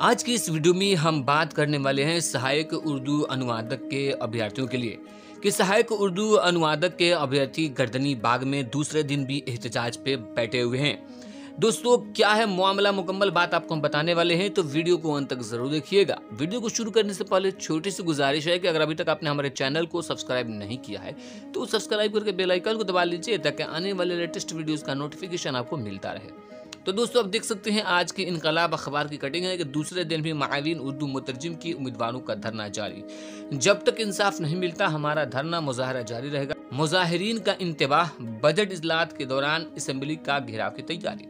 आज की इस वीडियो में हम बात करने वाले हैं सहायक उर्दू अनुवादक के अभ्यर्थियों के लिए कि सहायक उर्दू अनुवादक के अभ्यर्थी गर्दनी बाग में दूसरे दिन भी एहतजाज पे बैठे हुए हैं। दोस्तों, क्या है मामला, मुकम्मल बात आपको हम बताने वाले हैं, तो वीडियो को अंत तक जरूर देखिएगा। वीडियो को शुरू करने से पहले छोटी सी गुजारिश है कि अगर अभी तक आपने हमारे चैनल को सब्सक्राइब नहीं किया है तो सब्सक्राइब करके बेल आइकन को दबा लीजिए ताकि आने वाले लेटेस्ट वीडियोस का नोटिफिकेशन आपको मिलता रहे। तो दोस्तों, अब देख सकते हैं आज की इनकलाब अखबार की कटिंग है कि दूसरे दिन भी माविन उर्दू मुतरजिम की उम्मीदवारों का धरना जारी। जब तक इंसाफ नहीं मिलता हमारा धरना मुजाहरा जारी रहेगा। मुजाहिरीन का इंतबाह, बजट इजलात के दौरान असेंबली का घेराव की तैयारी।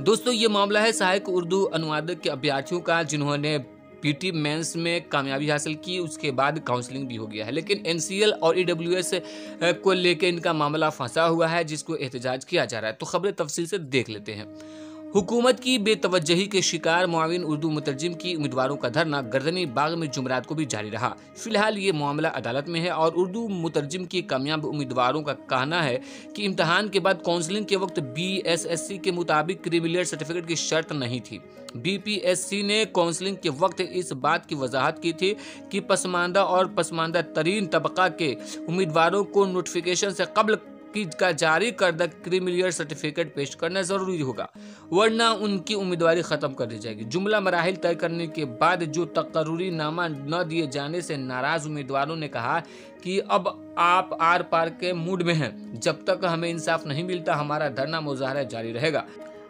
दोस्तों, ये मामला है सहायक उर्दू अनुवादक के अभ्यर्थियों का जिन्होंने पीटी मेंस में कामयाबी हासिल की, उसके बाद काउंसलिंग भी हो गया है, लेकिन एनसीएल और ईडब्ल्यूएस को लेकर इनका मामला फंसा हुआ है जिसको एहतजाज किया जा रहा है। तो खबरें तफसील से देख लेते हैं। हुकूमत की बेतवज्जही के शिकार मुआविन उर्दू मुतरजिम की उम्मीदवारों का धरना गर्दनी बाग में जुमरात को भी जारी रहा। फिलहाल ये मामला अदालत में है और उर्दू मुतरजिम की कामयाब उम्मीदवारों का कहना है कि इम्तहान के बाद काउंसलिंग के वक्त बीएसएससी के मुताबिक क्रीमिलियर सर्टिफिकेट की शर्त नहीं थी। बीपीएससी ने काउंसलिंग के वक्त इस बात की वजाहत की थी कि पसमानदा और पसमानदा तरीन तबका के उम्मीदवारों को नोटिफिकेशन से कबल का जारी करदा क्रीमिलियर सर्टिफिकेट पेश करना जरूरी होगा, वरना उनकी उम्मीदवारी खत्म कर दी जाएगी। जुमला मराहिल तय करने के बाद जो तकर्रुरी नामा न दिए जाने से नाराज उम्मीदवारों ने कहा कि अब आप आर पार के मूड में हैं। जब तक हमें इंसाफ नहीं मिलता हमारा धरना मुजाहरा जारी रहेगा।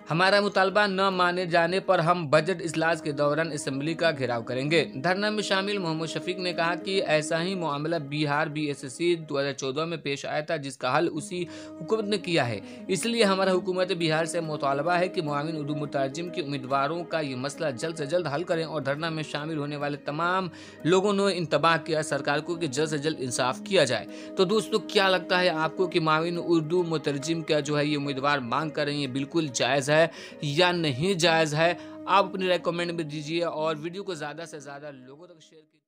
हमारा मुतालबा न माने जाने पर हम बजट इजलास के दौरान असेंबली का घेराव करेंगे। धरना में शामिल मोहम्मद शफीक ने कहा कि ऐसा ही मामला बिहार बीएसएससी 2014 में पेश आया था जिसका हल उसी हुकूमत ने किया है। इसलिए हमारा हुकूमत बिहार से मुतालबा है कि मुआविन उर्दू मुतरजिम के उम्मीदवारों का ये मसला जल्द से जल्द हल करें और धरना में शामिल होने वाले तमाम लोगों ने इंतबाह किया सरकार को कि जल्द से जल्द इंसाफ किया जाए। तो दोस्तों, क्या लगता है आपको कि मुआविन उर्दू मुतरजिम का जो है ये उम्मीदवार मांग कर रही है बिल्कुल जायज़ है या नहीं जायज है? आप अपनी राय कमेंट में दीजिए और वीडियो को ज्यादा से ज्यादा लोगों तक शेयर कीजिए।